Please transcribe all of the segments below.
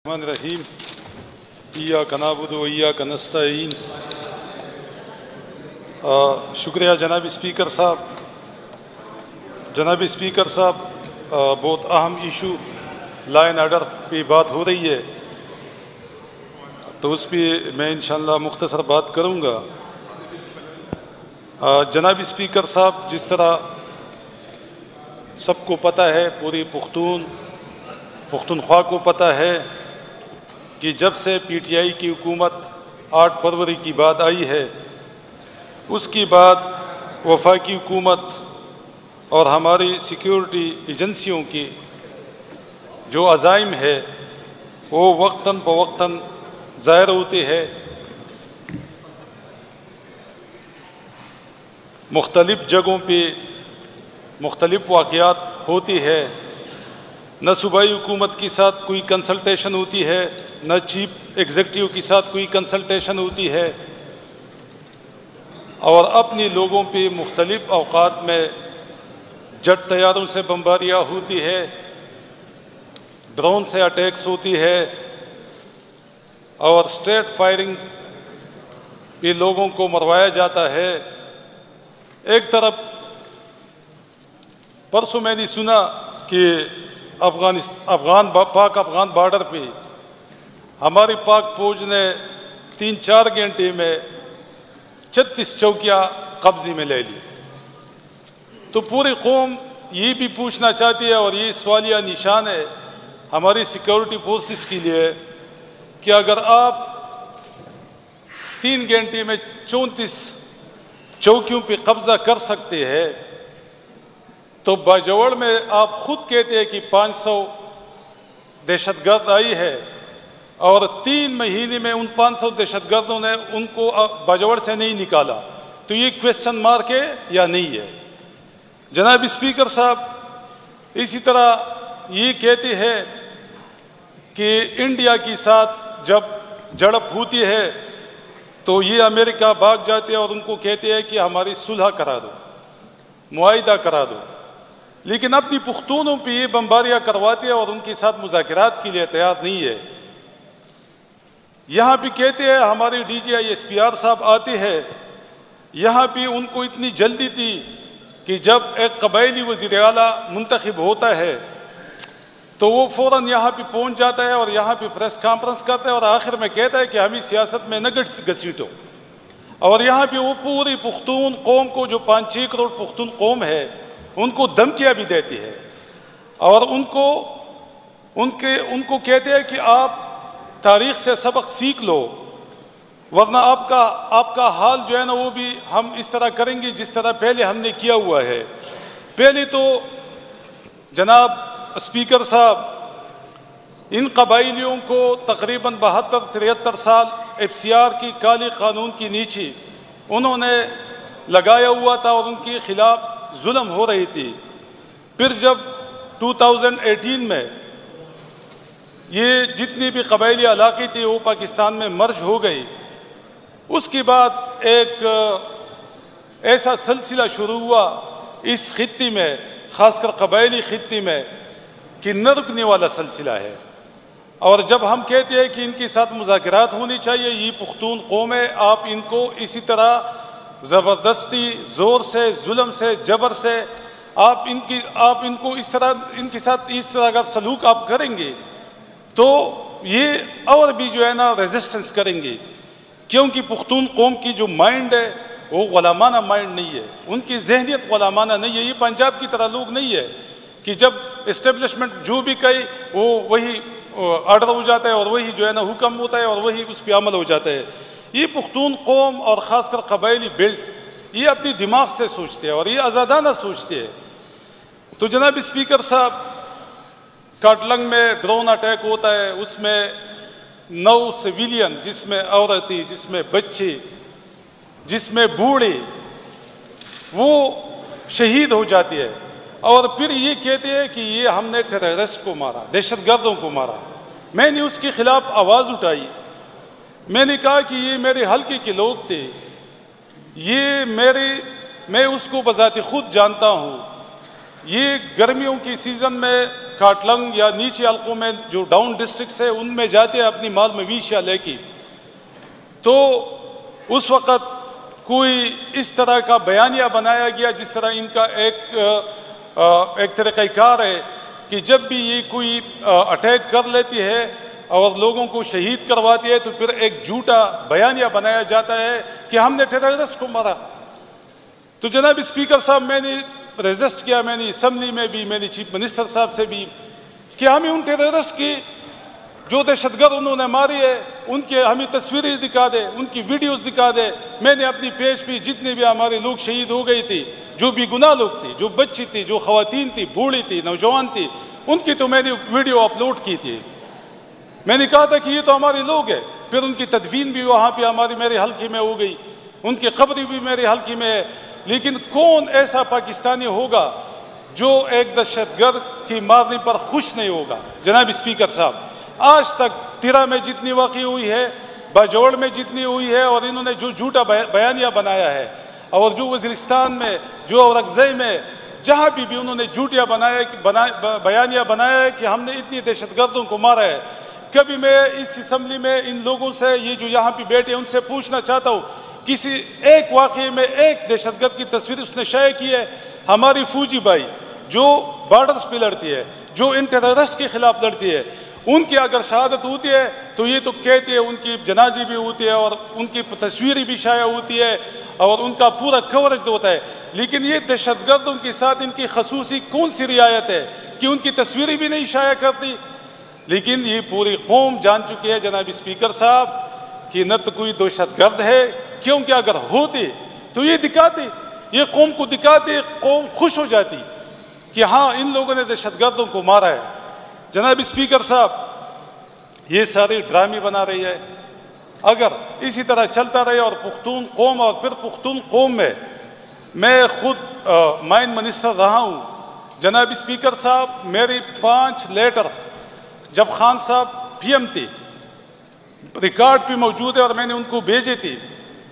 الرحمن الرحیم ایاک نعبد و ایاک نستعین۔ شکریہ جناب اسپیکر صاحب۔ بہت اہم ایشو لا اینڈ آرڈر پہ بات ہو رہی ہے، تو اس پہ میں انشاءاللہ مختصر بات کروں گا۔ جناب اسپیکر صاحب، جس طرح سب کو پتہ ہے، پوری پختونخوا کو پتہ ہے کہ جب سے پی ٹی آئی کی حکومت 8 فروری کی بعد آئی ہے، اس کے بعد وفاقی حکومت اور ہماری سیکیورٹی ایجنسیوں کی جو عزائم ہے وہ وقتاً فوقتاً ظاہر ہوتے ہیں۔ مختلف جگہوں پہ مختلف واقعات ہوتی ہے، نہ صوبائی حکومت کے ساتھ کوئی کنسلٹیشن ہوتی ہے، نہ چیف ایگزیکٹو کے ساتھ کوئی کنسلٹیشن ہوتی ہے، اور اپنے لوگوں پہ مختلف اوقات میں جٹ طیاروں سے بمباریاں ہوتی ہے، ڈرون سے اٹیکس ہوتی ہے، اور اسٹریٹ فائرنگ پہ لوگوں کو مروایا جاتا ہے۔ ایک طرف پرسوں میں نے سنا کہ پاک افغان بارڈر پہ ہماری پاک فوج نے 3-4 گھنٹے میں 36 چوکیاں قبضے میں لے لی۔ تو پوری قوم یہ بھی پوچھنا چاہتی ہے، اور یہ سوالیہ نشان ہے ہماری سیکورٹی فورسز کے لیے، کہ اگر آپ 3 گھنٹے میں 34 چوکیوں پہ قبضہ کر سکتے ہیں، تو باجوڑ میں آپ خود کہتے ہیں کہ 500 دہشت گرد آئی ہے، اور 3 مہینے میں ان 500 دہشت گردوں نے ان کو باجوڑ سے نہیں نکالا، تو یہ کویسچن مارک ہے یا نہیں ہے؟ جناب اسپیکر صاحب، اسی طرح یہ کہتے ہیں کہ انڈیا کے ساتھ جب جھڑپ ہوتی ہے تو یہ امریکہ بھاگ جاتے ہیں اور ان کو کہتے ہیں کہ ہماری صلح کرا دو، معاہدہ کرا دو، لیکن اپنی پختونوں پہ یہ بمباریاں کرواتے ہیں اور ان کے ساتھ مذاکرات کے لیے تیار نہیں ہے۔ یہاں بھی کہتے ہیں ہمارے D G I S P R صاحب آتے ہیں، یہاں بھی ان کو اتنی جلدی تھی کہ جب ایک قبائلی وزیر اعلیٰ منتخب ہوتا ہے تو وہ فوراً یہاں پہ پہنچ جاتا ہے اور یہاں پہ پریس کانفرنس کرتا ہے اور آخر میں کہتا ہے کہ ہمیں سیاست میں نہ گھسیٹو، اور یہاں پہ وہ پوری پختون قوم کو، جو 5-6 کروڑ پختون قوم ہے، ان کو دھمکیاں بھی دیتی ہے، اور ان کو کہتے ہیں کہ آپ تاریخ سے سبق سیکھ لو، ورنہ آپ کا حال جو ہے نا وہ بھی ہم اس طرح کریں گے جس طرح پہلے ہم نے کیا ہوا ہے۔ پہلے تو جناب اسپیکر صاحب، ان قبائلیوں کو تقریباً 72-73 سال ایف سی آر کی کالے قانون کی نیچے انہوں نے لگایا ہوا تھا، اور ان کے خلاف ظلم ہو رہی تھی۔ پھر جب 2018 میں یہ جتنی بھی قبائلی علاقے تھے وہ پاکستان میں مرج ہو گئی، اس کے بعد ایک ایسا سلسلہ شروع ہوا اس خطے میں، خاص کر قبائلی خطے میں، کہ نہ رکنے والا سلسلہ ہے۔ اور جب ہم کہتے ہیں کہ ان کے ساتھ مذاکرات ہونی چاہیے، یہ پختون قوم ہے، آپ ان کو اسی طرح زبردستی، زور سے، ظلم سے، جبر سے آپ ان کو اس طرح ان کے ساتھ اس طرح کا سلوک آپ کریں گے تو یہ اور بھی جو ہے نا ریزسٹنس کریں گے، کیونکہ پختون قوم کی جو مائنڈ ہے وہ غلامانہ مائنڈ نہیں ہے، ان کی ذہنیت غلامانہ نہیں ہے۔ یہ پنجاب کی طرح لوگ نہیں ہے کہ جب اسٹیبلشمنٹ جو بھی کہے وہ وہی آرڈر ہو جاتا ہے اور وہی جو ہے نا حکم ہوتا ہے اور وہی اس پہ عمل ہو جاتا ہے۔ یہ پختون قوم اور خاص کر قبائلی بیلٹ یہ اپنی دماغ سے سوچتے ہیں اور یہ آزادانہ سوچتے ہیں۔ تو جناب اسپیکر صاحب، کاٹلنگ میں ڈرون اٹیک ہوتا ہے، اس میں 9 سویلین، جس میں عورتیں، جس میں بچے، جس میں بوڑھے، وہ شہید ہو جاتی ہے، اور پھر یہ کہتے ہیں کہ یہ ہم نے ٹیررسٹ کو مارا، دہشت گردوں کو مارا۔ میں نے اس کے خلاف آواز اٹھائی، میں نے کہا کہ یہ میرے حلقے کے لوگ تھے، میں اس کو بذات خود جانتا ہوں، یہ گرمیوں کی سیزن میں کاٹلنگ یا نیچے حلقوں میں جو ڈاؤن ڈسٹرکٹس ہے ان میں جاتے ہیں اپنی مال مویشیاں لے کے، تو اس وقت کوئی اس طرح کا بیانیہ بنایا گیا جس طرح ان کا ایک طریقہ کار ہے کہ جب بھی یہ کوئی اٹیک کر لیتی ہے اور لوگوں کو شہید کرواتی ہے تو پھر ایک جھوٹا بیانیہ بنایا جاتا ہے کہ ہم نے ٹیررسٹ کو مارا۔ تو جناب اسپیکر صاحب، میں نے ریزسٹ کیا، میں نے اسمبلی میں بھی، میں نے چیف منسٹر صاحب سے بھی، کہ ہمیں ان ٹیررسٹ کی جو دہشت گرد انہوں نے ماری ہے ان کے ہمیں تصویریں دکھا دے، ان کی ویڈیوز دکھا دے۔ میں نے اپنی پیج پہ جتنے بھی ہمارے لوگ شہید ہو گئی تھی، جو بھی گناہ لوگ تھی، جو بچی تھی، جو خواتین تھی، بوڑھی تھی، نوجوان تھی، ان کی تو میں نے ویڈیو اپلوڈ کی تھی۔ میں نے کہا تھا کہ یہ تو ہمارے لوگ ہیں۔ پھر ان کی تدفین بھی وہاں پہ میرے حلقے میں ہو گئی، ان کی قبر بھی میرے حلقے میں ہے۔ لیکن کون ایسا پاکستانی ہوگا جو ایک دہشت گرد کی مارنے پر خوش نہیں ہوگا؟ جناب اسپیکر صاحب، آج تک تیرا میں جتنی واقعی ہوئی ہے، باجوڑ میں جتنی ہوئی ہے، اور انہوں نے جو جھوٹا بیانیہ بنایا ہے، اور جو وزیرستان میں، جو اورکزئی میں، جہاں بھی انہوں نے جھوٹیا بیانیہ بنایا ہے کہ ہم نے اتنی دہشت گردوں کو مارا ہے، کبھی میں اس اسمبلی میں ان لوگوں سے، یہ جو یہاں پہ بیٹھے ان سے پوچھنا چاہتا ہوں، کسی ایک واقعے میں ایک دہشت گرد کی تصویر اس نے شائع کی ہے؟ ہماری فوجی بھائی جو بارڈرز پہ لڑتی ہے، جو ان ٹیررسٹ کے خلاف لڑتی ہے، ان کی اگر شہادت ہوتی ہے تو یہ تو کہتے ہیں ان کی جنازی بھی ہوتی ہے اور ان کی تصویریں بھی شائع ہوتی ہے اور ان کا پورا کوریج ہوتا ہے، لیکن یہ دہشت گردوں کے ساتھ ان کی خصوصی کون سی رعایت ہے کہ ان کی تصویریں بھی نہیں شائع کرتی؟ لیکن یہ پوری قوم جان چکی ہے جناب اسپیکر صاحب کہ نہ تو کوئی دہشت گرد ہے، کیونکہ اگر ہوتے تو یہ دکھاتے، یہ قوم کو دکھاتے، قوم خوش ہو جاتی کہ ہاں ان لوگوں نے دہشت گردوں کو مارا ہے۔ جناب اسپیکر صاحب، یہ ساری ڈرامے بنا رہی ہے۔ اگر اسی طرح چلتا رہے اور پختون قوم اور پھر پختون قوم میں خود مائن منسٹر رہا ہوں، جناب اسپیکر صاحب، میری 5 لیٹر جب خان صاحب پی ایم تھے ریکارڈ پہ موجود ہے اور میں نے ان کو بھیجے تھے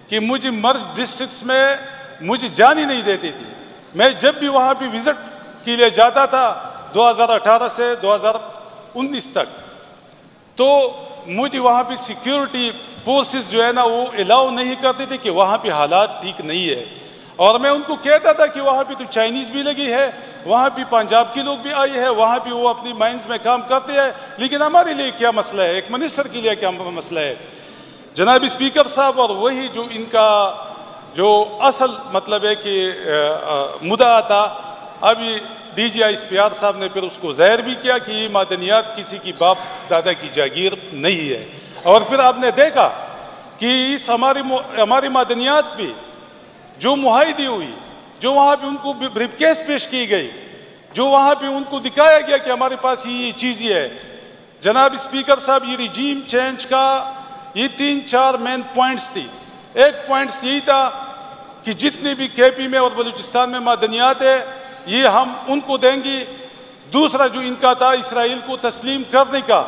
کہ مجھے مرج ڈسٹرکٹس میں مجھے جان ہی نہیں دیتی تھی۔ میں جب بھی وہاں پہ وزٹ کے لیے جاتا تھا 2018 سے 2019 تک، تو مجھے وہاں پہ سیکیورٹی فورسز جو ہے نا وہ الاؤ نہیں کرتے تھے کہ وہاں پہ حالات ٹھیک نہیں ہے، اور میں ان کو کہتا تھا کہ وہاں پہ تو چائنیز بھی لگی ہے، وہاں پہ پنجاب کے لوگ بھی آئے ہیں، وہاں پہ وہ اپنی مائنز میں کام کرتے ہیں، لیکن ہمارے لیے کیا مسئلہ ہے، ایک منسٹر کے لیے کیا مسئلہ ہے؟ جناب اسپیکر صاحب، اور وہی جو ان کا جو اصل مطلب ہے کہ مدعا تھا، ابھی ڈی جی آئی اسپیار صاحب نے پھر اس کو ظاہر بھی کیا کہ یہ معدنیات کسی کی باپ دادا کی جاگیر نہیں ہے، اور پھر آپ نے دیکھا کہ اس ہماری معدنیات پہ جو معاہدے ہوئی، جو وہاں پہ ان کو بریف کیس پیش کی گئی، جو وہاں پہ ان کو دکھایا گیا کہ ہمارے پاس یہ چیزیں ہے۔ جناب اسپیکر صاحب، یہ ریجیم چینج کا یہ 3-4 مین پوائنٹس تھی۔ ایک پوائنٹس یہی تھا کہ جتنے بھی کے پی میں اور بلوچستان میں معدنیات ہے یہ ہم ان کو دیں گے۔ دوسرا جو ان کا تھا اسرائیل کو تسلیم کرنے کا،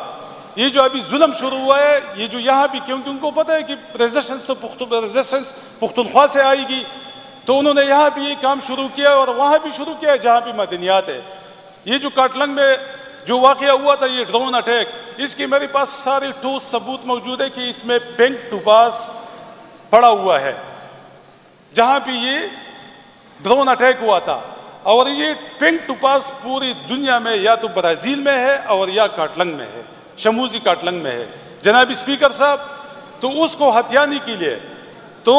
یہ جو ابھی ظلم شروع ہوا ہے، یہ جو یہاں بھی، کیونکہ ان کو پتہ ہے کہ ریزسٹنس تو ریزسٹنس پختونخوا سے آئے گی، تو انہوں نے یہاں بھی یہ کام شروع کیا اور وہاں بھی شروع کیا ہے جہاں بھی معدنیات ہے۔ یہ جو کاٹلنگ میں جو واقعہ ہوا تھا، یہ ڈرون اٹیک، اس کی میرے پاس سارے ٹھوس ثبوت موجود ہے کہ اس میں پنک ٹوپاز پڑا ہوا ہے جہاں پہ یہ ڈرون اٹیک ہوا تھا، اور یہ پنک ٹوپاز پوری دنیا میں یا تو برازیل میں ہے اور یا کاٹلنگ میں ہے، شموزی کاٹلنگ میں ہے۔ جناب اسپیکر صاحب، تو اس کو ہتھیانے کے لیے تو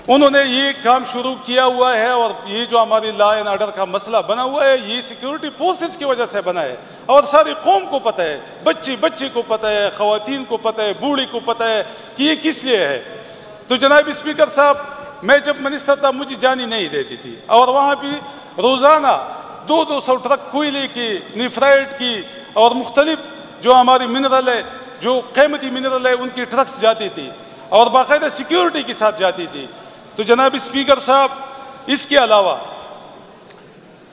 انہوں نے یہ کام شروع کیا ہوا ہے، اور یہ جو ہماری لا اینڈ آرڈر کا مسئلہ بنا ہوا ہے یہ سیکیورٹی فورسز کی وجہ سے بنا ہے، اور ساری قوم کو پتہ ہے، بچے کو پتہ ہے، خواتین کو پتہ ہے، بوڑھی کو پتہ ہے کہ یہ کس لیے ہے۔ تو جناب اسپیکر صاحب، میں جب منسٹر تھا مجھے جانی نہیں دیتی تھی، اور وہاں پہ روزانہ 200 ٹرک کوئلے کی، نیفرائٹ کی اور مختلف جو ہماری منرل ہے، جو قیمتی منرل ہے، ان کی ٹرکس جاتی تھی اور باقاعدہ سیکیورٹی کے ساتھ جاتی تھی۔ تو جناب اسپیکر صاحب، اس کے علاوہ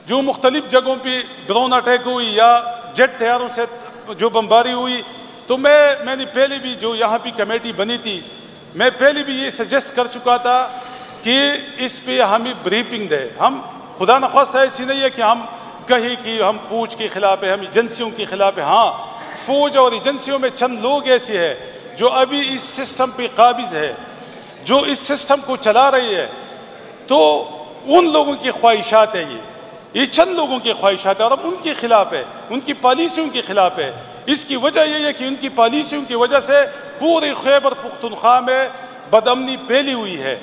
جو مختلف جگہوں پہ ڈرون اٹیک ہوئی یا جیٹ طیاروں سے جو بمباری ہوئی، تو میں نے پہلے بھی جو یہاں پہ کمیٹی بنی تھی، میں پہلے بھی یہ سجیسٹ کر چکا تھا کہ اس پہ ہمیں بریفنگ دے۔ ہم خدا نخواستہ ایسی نہیں ہے کہ ہم کہیں کہ ہم پوچھ کے خلاف ہے، ہم ایجنسیوں کے خلاف ہے. ہاں، فوج اور ایجنسیوں میں چند لوگ ایسے ہیں جو ابھی اس سسٹم پہ قابض ہے، جو اس سسٹم کو چلا رہی ہے. تو ان لوگوں کی خواہشات ہے، یہ چند لوگوں کی خواہشات ہے اور اب ان کے خلاف ہے، ان کی پالیسیوں کے خلاف ہے. اس کی وجہ یہ ہے کہ ان کی پالیسیوں کی وجہ سے پورے خیبر پختونخوا میں بدامنی پھیلی ہوئی ہے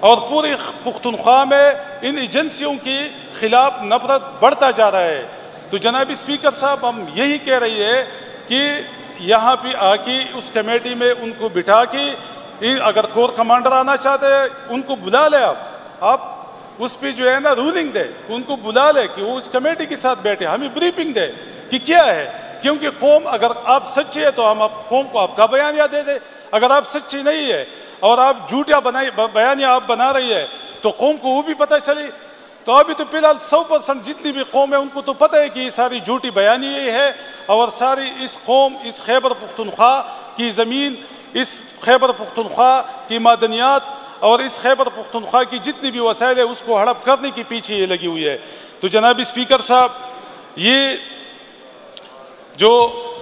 اور پورے پختونخوا میں ان ایجنسیوں کے خلاف نفرت بڑھتا جا رہا ہے. تو جناب اسپیکر صاحب، ہم یہی کہہ رہی ہے کہ یہاں پہ آ کے اس کمیٹی میں ان کو بٹھا کے، اگر کور کمانڈر آنا چاہتے ہیں ان کو بلا لے، آپ اس پہ جو ہے نا رولنگ دے، ان کو بلا لے کہ وہ اس کمیٹی کے ساتھ بیٹھے، ہمیں بریفنگ دے کہ کیا ہے. کیونکہ قوم، اگر آپ سچے ہیں تو ہم قوم کو آپ کا بیانیہ دے دیں. اگر آپ سچی نہیں ہے اور آپ جھوٹا بیانیہ آپ بنا رہی ہے تو قوم کو وہ بھی پتہ چلے. تو ابھی تو فی الحال 100% جتنی بھی قوم ہے ان کو تو پتہ ہے کہ یہ ساری جھوٹی بیانیہ ہے اور ساری اس قوم، اس خیبر پختونخوا کی زمین، اس خیبر پختونخوا کی معدنیات اور اس خیبر پختونخوا کی جتنی بھی وسائل ہے اس کو ہڑپ کرنے کے پیچھے یہ لگی ہوئی ہے. تو جناب اسپیکر صاحب، یہ جو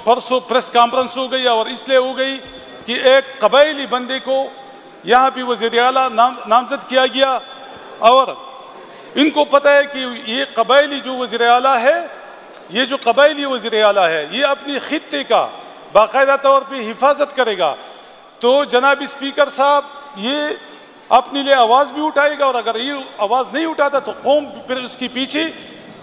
پرسوں پریس کانفرنس ہو گئی اور اس لیے ہو گئی کہ ایک قبائلی بندے کو یہاں پہ وزیر اعلیٰ نامزد کیا گیا اور ان کو پتہ ہے کہ یہ قبائلی جو وزیر اعلیٰ ہے، یہ جو قبائلی وزیر اعلیٰ ہے، یہ اپنی خطے کا باقاعدہ طور پہ حفاظت کرے گا. تو جناب اسپیکر صاحب، یہ اپنے لیے آواز بھی اٹھائے گا اور اگر یہ آواز نہیں اٹھاتا تو قوم پھر اس کی پیچھے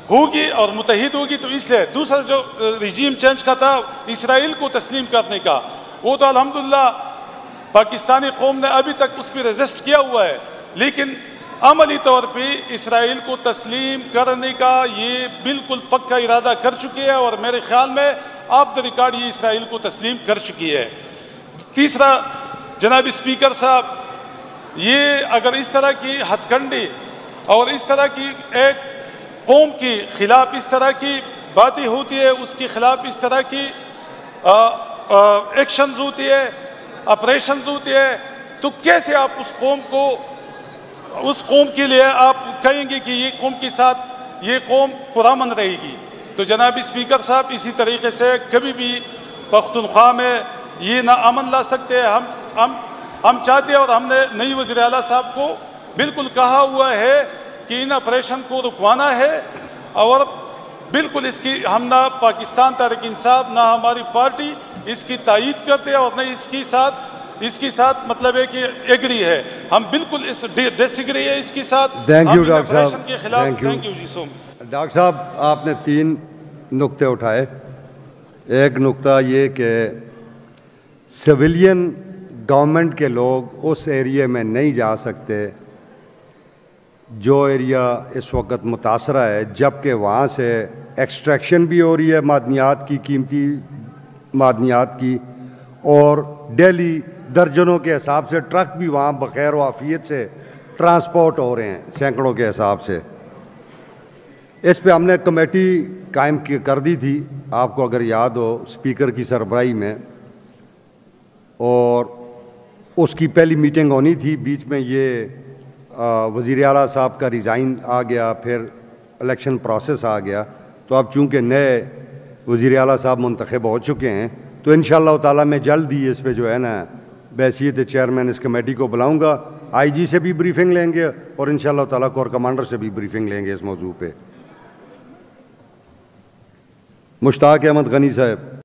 ہوگی اور متحد ہوگی. تو اس لیے دوسرا جو رجیم چینج کا تھا، اسرائیل کو تسلیم کرنے کا، وہ تو الحمدللہ پاکستانی قوم نے ابھی تک اس پہ ریزسٹ کیا ہوا ہے، لیکن عملی طور پہ اسرائیل کو تسلیم کرنے کا یہ بالکل پکا ارادہ کر چکی ہے اور میرے خیال میں آف دا ریکارڈ یہ اسرائیل کو تسلیم کر چکی ہے. تیسرا جناب اسپیکر صاحب، یہ اگر اس طرح کی ہتھ کنڈی اور اس طرح کی ایک قوم کے خلاف اس طرح کی باتیں ہوتی ہے، اس کے خلاف اس طرح کی ایکشنز ہوتی ہے، آپریشنز ہوتی ہے، تو کیسے آپ اس قوم کے لیے آپ کہیں گے کہ یہ قوم کے ساتھ یہ قوم پرامن رہے گی. تو جناب اسپیکر صاحب، اسی طریقے سے کبھی بھی پختونخوا میں یہ نہ امن لا سکتے. ہم چاہتے ہیں اور ہم نے نئی وزیر اعلیٰ صاحب کو بالکل کہا ہوا ہے کہ ان آپریشن کو رکوانا ہے اور بالکل اس کی ہم نہ پاکستان تحریک انصاف نہ ہماری پارٹی اس کی تائید کرتے ہیں اور نہ اس کے ساتھ مطلب ہے کہ ایگری ہے. ہم بالکل اس ڈس ایگری ہے اس کے ساتھ. تھینک یو ڈاکٹر صاحب. آپریشن کے خلاف. Thank you ji so much. Doctor صاحب، آپ نے 3 نقطے اٹھائے. ایک نقطہ یہ کہ سویلین گورنمنٹ کے لوگ اس ایریے میں نہیں جا سکتے جو ایریا اس وقت متاثرہ ہے، جبکہ وہاں سے ایکسٹریکشن بھی ہو رہی ہے معدنیات کی، قیمتی معدنیات کی، اور ڈیلی درجنوں کے حساب سے ٹرک بھی وہاں بخیر و عافیت سے ٹرانسپورٹ ہو رہے ہیں، سینکڑوں کے حساب سے. اس پہ ہم نے کمیٹی قائم کر دی تھی، آپ کو اگر یاد ہو، اسپیکر کی سربراہی میں، اور اس کی پہلی میٹنگ ہونی تھی. بیچ میں یہ وزیر اعلیٰ صاحب کا ریزائن آ گیا، پھر الیکشن پروسیس آ گیا. تو اب چونکہ نئے وزیر اعلیٰ صاحب منتخب ہو چکے ہیں تو انشاءاللہ تعالیٰ میں جلد ہی اس پہ جو ہے نا بحیثیت چیئرمین اس کمیٹی کو بلاؤں گا. آئی جی سے بھی بریفنگ لیں گے اور انشاءاللہ تعالیٰ کور کمانڈر سے بھی بریفنگ لیں گے اس موضوع پہ. مشتاق احمد غنی صاحب.